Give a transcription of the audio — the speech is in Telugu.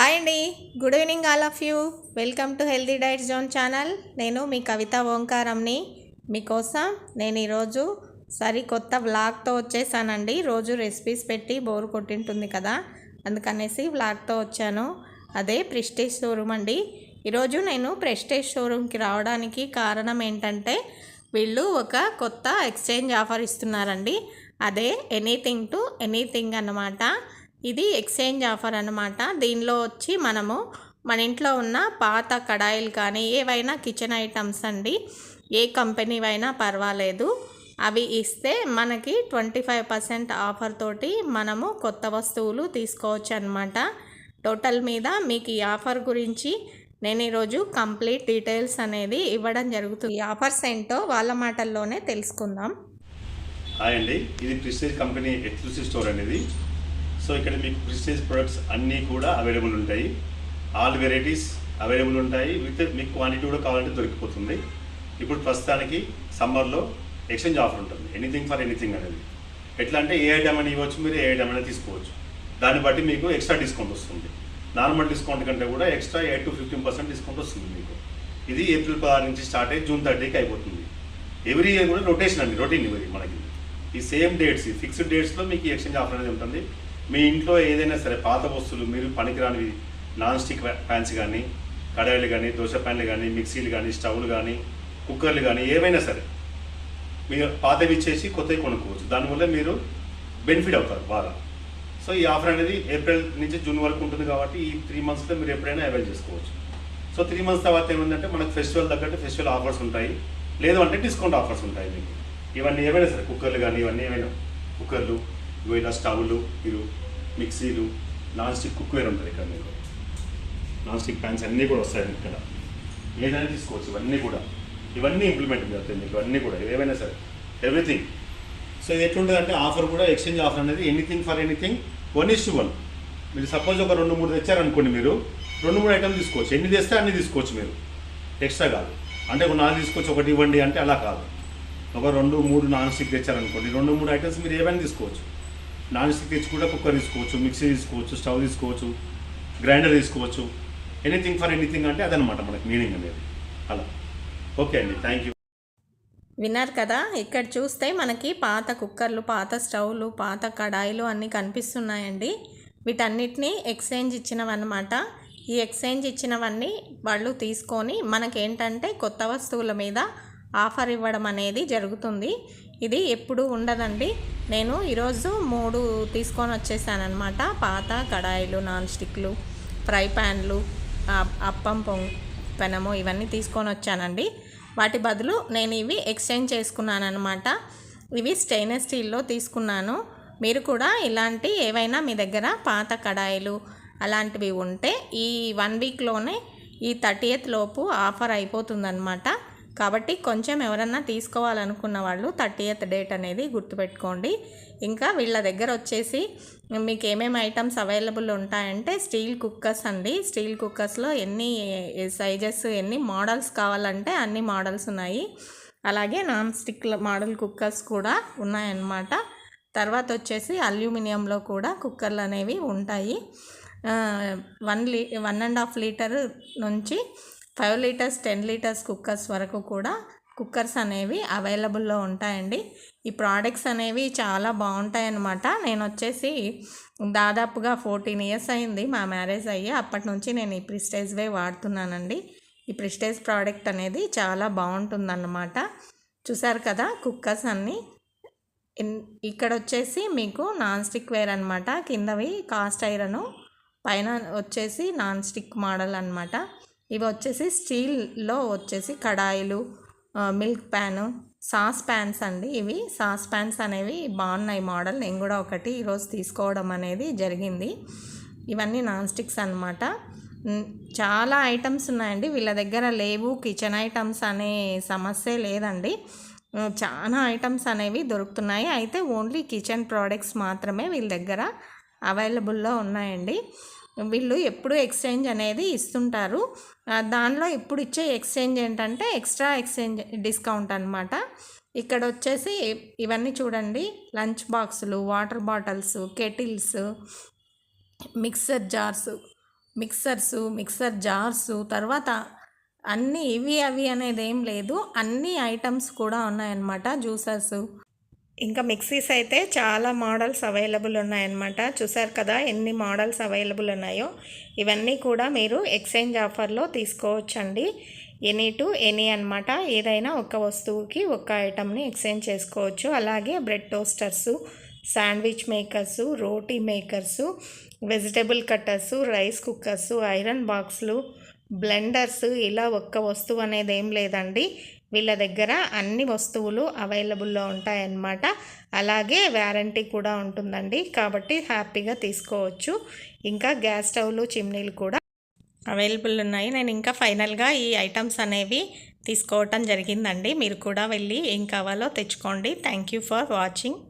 హాయ్ అండి, good evening all of you. Welcome to healthy diet zone channel. నేను మీ కవిత ఓంకారంని. మీకోసం నేను ఈరోజు సరికొత్త వ్లాగ్తో వచ్చేసానండి. రోజు రెసిపీస్ పెట్టి బోర్ కొట్టింటుంది కదా, అందుకనేసి వ్లాగ్తో వచ్చాను. అదే ప్రెస్టీజ్ షోరూమ్ అండి. ఈరోజు నేను ప్రెస్టీజ్ షోరూమ్కి రావడానికి కారణం ఏంటంటే, వీళ్ళు ఒక కొత్త ఎక్స్చేంజ్ ఆఫర్ ఇస్తున్నారండి. అదే ఎనీథింగ్ టు ఎనీథింగ్ అన్నమాట. ఇది ఎక్స్చేంజ్ ఆఫర్ అన్నమాట. దీనిలో వచ్చి మనము మన ఇంట్లో ఉన్న పాత కడాయిలు కానీ ఏవైనా కిచెన్ ఐటమ్స్ అండి, ఏ కంపెనీవైనా పర్వాలేదు, అవి ఇస్తే మనకి 25% ఆఫర్ తోటి మనము కొత్త వస్తువులు తీసుకోవచ్చు అన్నమాట. టోటల్ మీద మీకు ఈ ఆఫర్ గురించి నేను ఈరోజు కంప్లీట్ డీటెయిల్స్ అనేది ఇవ్వడం జరుగుతుంది. ఈ ఆఫర్స్ ఏంటో వాళ్ళ మాటల్లోనే తెలుసుకుందాం. హాయ్ అండి, ఇది ప్రెస్టీజ్ కంపెనీ ఎక్స్క్లూసివ్ స్టోర్ అనేది. సో ఇక్కడ మీకు ప్రెస్టీజ్ ప్రొడక్ట్స్ అన్నీ కూడా అవైలబుల్ ఉంటాయి. ఆల్ వెరైటీస్ అవైలబుల్ ఉంటాయి. మీకు క్వాంటిటీ కూడా కావాలంటే దొరికిపోతుంది. ఇప్పుడు ప్రస్తుతానికి సమ్మర్లో ఎక్స్చేంజ్ ఆఫర్ ఉంటుంది, ఎనీథింగ్ ఫర్ ఎనీథింగ్ అనేది. ఎట్లా అంటే ఏ ఐటమ్ అని ఇవ్వచ్చు, మీరు ఏ ఐటమ్ అనేది తీసుకోవచ్చు. దాన్ని బట్టి మీకు ఎక్స్ట్రా డిస్కౌంట్ వస్తుంది. నార్మల్ డిస్కౌంట్ కంటే కూడా ఎక్స్ట్రా 8 to 15% డిస్కౌంట్ వస్తుంది మీకు. ఇది ఏప్రిల్ 16 నుంచి స్టార్ట్ అయ్యి జూన్ 30కి అయిపోతుంది. ఎవ్రీ ఇయర్ కూడా రొటేషన్ అండి, రొటీన్ ఇవ్వదు మనకి. ఈ సేమ్ డేట్స్, ఫిక్స్డ్ డేట్స్లో మీకు ఎక్స్చేంజ్ ఆఫర్ అనేది ఉంటుంది. మీ ఇంట్లో ఏదైనా సరే పాత వస్తువులు, మీరు పనికిరానివి, నాన్ స్టిక్ ప్యాన్స్ కానీ, కడాయిలు కానీ, దోశ ప్యాన్లు కానీ, మిక్సీలు కానీ, స్టవ్లు కానీ, కుక్కర్లు కానీ, ఏవైనా సరే మీరు పాతవి ఇచ్చేసి కొత్తవి కొనుక్కోవచ్చు. దానివల్ల మీరు బెనిఫిట్ అవుతారు బాగా. సో ఈ ఆఫర్ అనేది ఏప్రిల్ నుంచి జూన్ వరకు ఉంటుంది కాబట్టి ఈ 3 monthsలో మీరు ఎప్పుడైనా అవైల్ చేసుకోవచ్చు. సో 3 months తర్వాత ఏముందంటే మనకు ఫెస్టివల్ తగ్గట్టు ఫెస్టివల్ ఆఫర్స్ ఉంటాయి, లేదు అంటే డిస్కౌంట్ ఆఫర్స్ ఉంటాయి మీకు. ఇవన్నీ ఏవైనా సరే, కుక్కర్లు కానీ, ఇవన్నీ ఏమైనా కుక్కర్లు, ఇలా స్టవ్లు, మీరు మిక్సీలు, నాన్ స్టిక్ కుక్వేర్ ఉంటుంది ఇక్కడ. మీకు నాన్ స్టిక్ ప్యాన్స్ అన్నీ కూడా వస్తాయి ఇక్కడ. ఏదైనా తీసుకోవచ్చు. ఇవన్నీ ఇంప్లిమెంట్ అవుతాయి మీకు. అన్నీ కూడా ఏవైనా సరే, ఎవ్రీథింగ్. సో ఇది ఎట్లుంటుందంటే ఆఫర్ కూడా, ఎక్స్చేంజ్ ఆఫర్ అనేది ఎనీథింగ్ ఫర్ ఎనీథింగ్ 1:1. మీరు సపోజ్ ఒక 2-3 తెచ్చారనుకోండి, మీరు 2-3 ఐటమ్ తీసుకోవచ్చు. ఎన్ని తెస్తే అన్ని తీసుకోవచ్చు మీరు, ఎక్స్ట్రా కాదు. అంటే ఒక 4 తీసుకోవచ్చు, ఒకటి ఇవ్వండి అంటే అలా కాదు. ఒక 2-3 నాన్ స్టిక్ తెచ్చారనుకోండి, 2-3 ఐటమ్స్ మీరు ఏమైనా తీసుకోవచ్చు. నాన్ స్టిక్ తెచ్చి కూడా కుక్కర్ తీసుకోవచ్చు, మిక్సీ తీసుకోవచ్చు, స్టవ్ తీసుకోవచ్చు, గ్రైండర్ తీసుకోవచ్చు. ఎనీథింగ్ ఫర్ ఎనీథింగ్ అంటే అదనమాట మనకి మీనింగ్ అనేది. అలా. ఓకే అండి, థ్యాంక్ యూ. విన్నారు కదా, ఇక్కడ చూస్తే మనకి పాత కుక్కర్లు, పాత స్టవ్లు, పాత కడాయిలు అన్నీ కనిపిస్తున్నాయండి. వీటన్నిటినీ ఎక్స్చేంజ్ ఇచ్చినవన్నమాట. ఈ ఎక్స్చేంజ్ ఇచ్చినవన్నీ వాళ్ళు తీసుకొని మనకేంటంటే కొత్త వస్తువుల మీద ఆఫర్ ఇవ్వడం అనేది జరుగుతుంది. ఇది ఎప్పుడు ఉండదండి. నేను ఈరోజు 3 తీసుకొని వచ్చేసానమాట. పాత కడాయిలు, నాన్ స్టిక్లు, ఫ్రై ప్యాన్లు, అప్పం పెనము, ఇవన్నీ తీసుకొని వచ్చానండి. వాటి బదులు నేను ఇవి ఎక్స్చేంజ్ చేసుకున్నానమాట. ఇవి స్టెయిన్లెస్ స్టీల్లో తీసుకున్నాను. మీరు కూడా ఇలాంటి ఏవైనా మీ దగ్గర పాత కడాయిలు అలాంటివి ఉంటే ఈ 1 weekలోనే, ఈ 30th లోపు ఆఫర్ అయిపోతుందన్నమాట. కాబట్టి కొంచెం ఎవరన్నా తీసుకోవాలనుకున్న వాళ్ళు 30th డేట్ అనేది గుర్తుపెట్టుకోండి. ఇంకా వీళ్ళ దగ్గర వచ్చేసి మీకు ఏమేమి ఐటమ్స్ అవైలబుల్ ఉంటాయంటే, స్టీల్ కుక్కర్స్ అండి. స్టీల్ కుక్కర్స్లో ఎన్ని సైజెస్, ఎన్ని మోడల్స్ కావాలంటే అన్ని మోడల్స్ ఉన్నాయి. అలాగే నాన్ స్టిక్ మోడల్ కుక్కర్స్ కూడా ఉన్నాయన్నమాట. తర్వాత వచ్చేసి అల్యూమినియంలో కూడా కుక్కర్లు అనేవి ఉంటాయి. 1.5 లీటర్ నుంచి 5 liters, 10 liters కుక్కర్స్ వరకు కూడా కుక్కర్స్ అనేవి అవైలబుల్లో ఉంటాయండి. ఈ ప్రోడక్ట్స్ అనేవి చాలా బాగుంటాయి అన్నమాట. నేను వచ్చేసి దాదాపుగా 14 years అయింది మా మ్యారేజ్ అయ్యి. అప్పటి నుంచి నేను ఈ ప్రెస్టీజ్వే వాడుతున్నానండి. ఈ ప్రెస్టీజ్ ప్రోడక్ట్ అనేది చాలా బాగుంటుందన్నమాట. చూసారు కదా కుక్కర్స్ అన్నీ. ఇక్కడ వచ్చేసి మీకు నాన్ స్టిక్ వేర్ అనమాట. కిందవి కాస్ట్ ఐరన్, పైన వచ్చేసి నాన్ స్టిక్ మోడల్ అనమాట. ఇవి వచ్చేసి స్టీల్లో వచ్చేసి కడాయిలు, మిల్క్ ప్యాను, సాస్ ప్యాన్స్ అండి. ఇవి సాస్ ప్యాన్స్ అనేవి బాగున్నాయి మోడల్. నేను కూడా ఒకటి ఈరోజు తీసుకోవడం అనేది జరిగింది. ఇవన్నీ నాన్ స్టిక్స్ అనమాట. చాలా ఐటమ్స్ ఉన్నాయండి. వీళ్ళ దగ్గర లేవు కిచెన్ ఐటమ్స్ అనే సమస్య లేదండి. చాలా ఐటమ్స్ అనేవి దొరుకుతున్నాయి. అయితే ఓన్లీ కిచెన్ ప్రోడక్ట్స్ మాత్రమే వీళ్ళ దగ్గర అవైలబుల్లో ఉన్నాయండి. వీళ్ళు ఎప్పుడు ఎక్స్చేంజ్ అనేది ఇస్తుంటారు. దానిలో ఇప్పుడు ఇచ్చే ఎక్స్చేంజ్ ఏంటంటే ఎక్స్ట్రా ఎక్స్చేంజ్ డిస్కౌంట్ అనమాట. ఇక్కడ వచ్చేసి ఇవన్నీ చూడండి, లంచ్ బాక్సులు, water bottles, kettles, mixer jars, mixer jars, తర్వాత అన్నీ ఇవి అవి అనేది ఏం లేదు, అన్ని ఐటమ్స్ కూడా ఉన్నాయన్నమాట. జ్యూసర్స్, ఇంకా మిక్సీస్ అయితే చాలా మోడల్స్ అవైలబుల్ ఉన్నాయన్నమాట. చూసారు కదా ఎన్ని మోడల్స్ అవైలబుల్ ఉన్నాయో. ఇవన్నీ కూడా మీరు ఎక్స్చేంజ్ ఆఫర్లో తీసుకోవచ్చండి. ఎనీ టు ఎనీ అనమాట. ఏదైనా ఒక వస్తువుకి ఒక ఐటమ్ని ఎక్స్చేంజ్ చేసుకోవచ్చు. అలాగే bread toasters, sandwich makers, roti makers, vegetable cutters, rice cookers, iron బాక్స్లు, బ్లెండర్స్, ఇలా ఒక్క వస్తువు అనేది ఏం లేదండి. వీళ్ళ దగ్గర అన్ని వస్తువులు అవైలబుల్లో ఉంటాయన్నమాట. అలాగే వ్యారంటీ కూడా ఉంటుందండి, కాబట్టి హ్యాపీగా తీసుకోవచ్చు. ఇంకా గ్యాస్ స్టవ్లు, చిమ్నీలు కూడా అవైలబుల్ ఉన్నాయి. నేను ఇంకా ఫైనల్గా ఈ ఐటమ్స్ అనేవి తీసుకోవటం జరిగిందండి. మీరు కూడా వెళ్ళి ఏం కావాలో తెచ్చుకోండి. Thank you for watching.